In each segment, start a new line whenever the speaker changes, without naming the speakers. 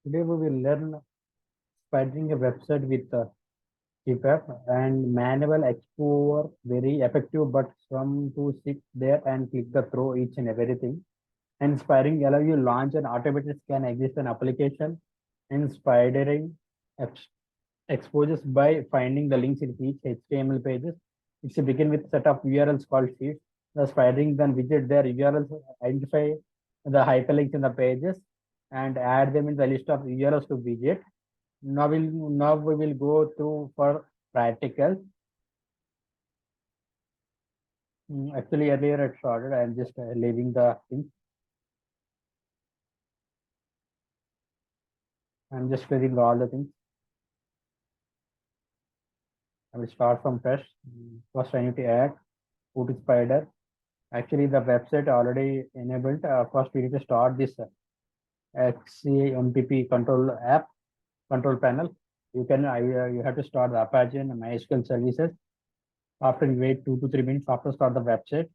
Today we will learn spiking a website with CPAP and Maual Explore, very effective, but some to sit there and click the through each and everything. And Spiering allow you launch an automated scan exist an application and Spidering exposes by finding the links in each HTML pages. It's a begin with set of URLs called sheets. The Spidering then visit their URLs, identify the hyperlinks in the pages and add them in the list of URLs to visit. Now we will go through for practical. Actually, earlier it started. I am just leaving the thing. I'm just clearing all the things. I will start from fresh. First, I need to add put spider. Actually, the website already enabled. First, we need to start this XCMPP control app control panel. You have to start the Apache and MySQL services. After you wait 2 to 3 minutes after start the website.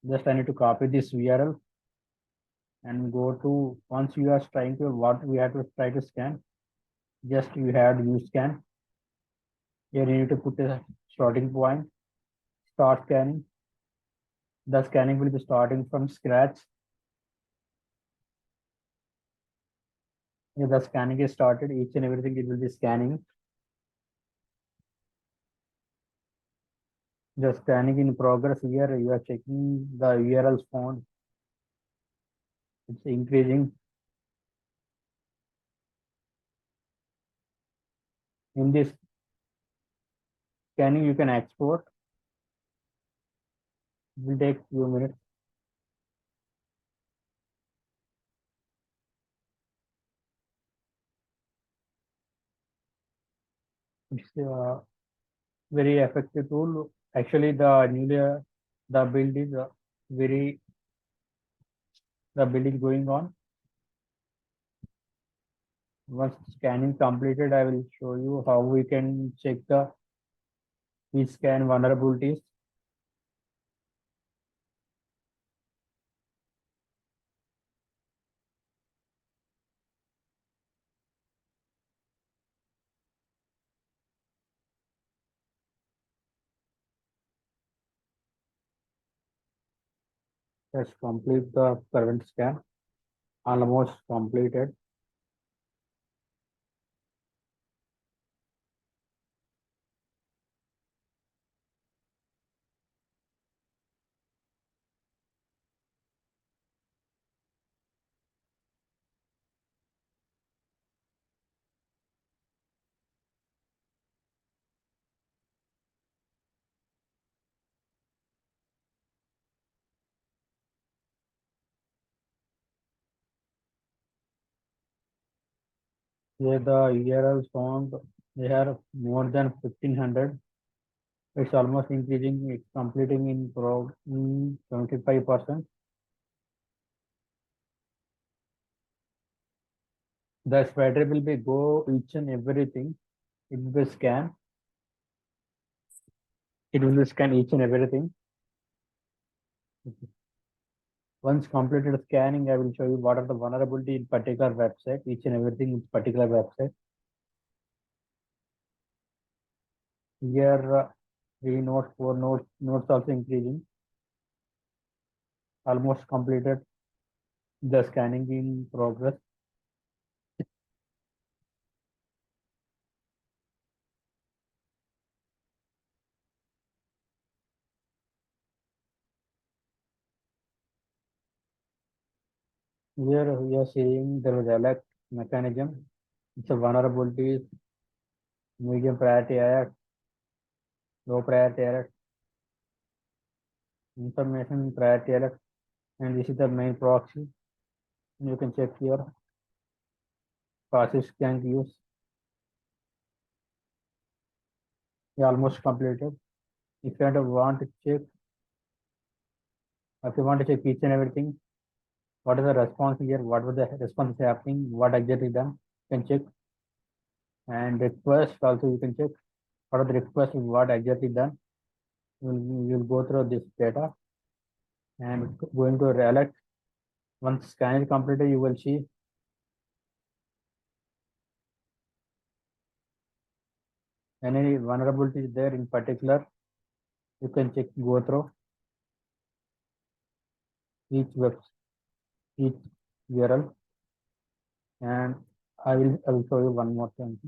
Just I need to copy this URL and go to once you are trying to what we have to try to scan. Just you have to use scan. Here you need to put a starting point. Start scanning. The scanning will be starting from scratch. If the scanning is started, each and everything it will be scanning. The scanning in progress here, you are checking the URLs found. It's increasing. In this scanning, you can export. It will take few minutes. It's a very effective tool. Actually, the build is very the build is going on. Once scanning completed, I will show you how we can check the scan vulnerabilities. Let's complete the current scan. Almost completed. Here the URLs found they are more than 1500. It's almost increasing. It's completing in 75%. The spider will be go each and everything. It will be scan. It will be scan each and everything. Once completed scanning, I will show you what are the vulnerability in particular website, each and everything in particular website. Here, 3 nodes, 4 nodes, nodes also increasing. Almost completed. The scanning in progress. Here we are seeing there was alert mechanism. It's a vulnerability, medium priority alert, low priority alert, information priority alert, and this is the main proxy. You can check here. Process can use. Almost completed. If you want to check, if you want to check each and everything, what is the response here? What was the response happening? What exactly done? You can check. And request also you can check. What are the request? What exactly done? You'll go through this data and going to alert. Once scan is completed, you will see Any vulnerability is there in particular, you can check, go through each web, each URL, and I will show you one more thing.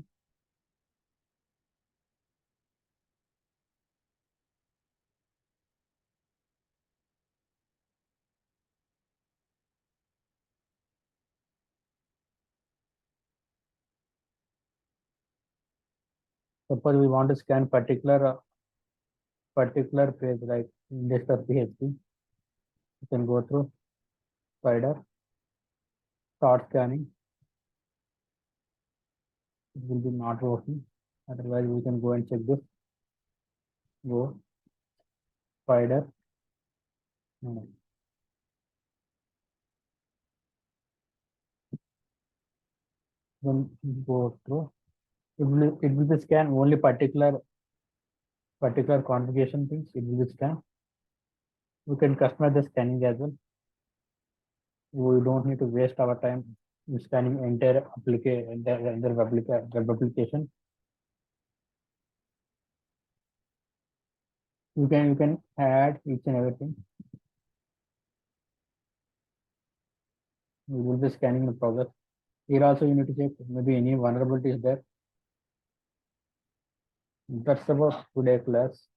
Suppose we want to scan particular page like index.php, you can go through Spider, start scanning. It will be not working. Otherwise, we can go and check this. Go Spider. No. Then go through. It will be scan only particular configuration things. It will be scan. We can customize the scanning as well. We don't need to waste our time in scanning entire web application. You can add each and everything. We will be scanning the progress. Here also you need to check maybe any vulnerability is there. That's about today's class.